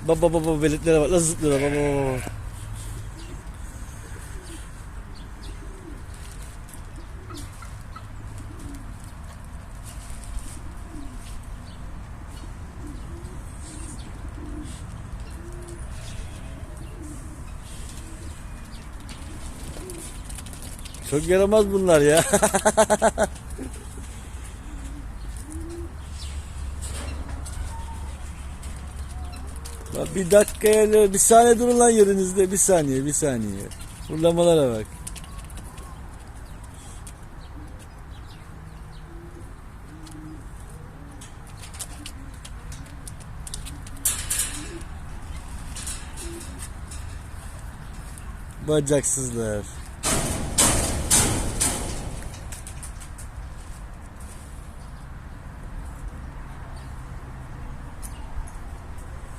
Baba baba veletlere bak nasıl zıplıyorlar baba baba. Çok yaramaz bunlar ya. Bak bir dakikaya bir saniye durun lan yerinizde, bir saniye bir saniye. Fırlamalara bak. Bacaksızlar.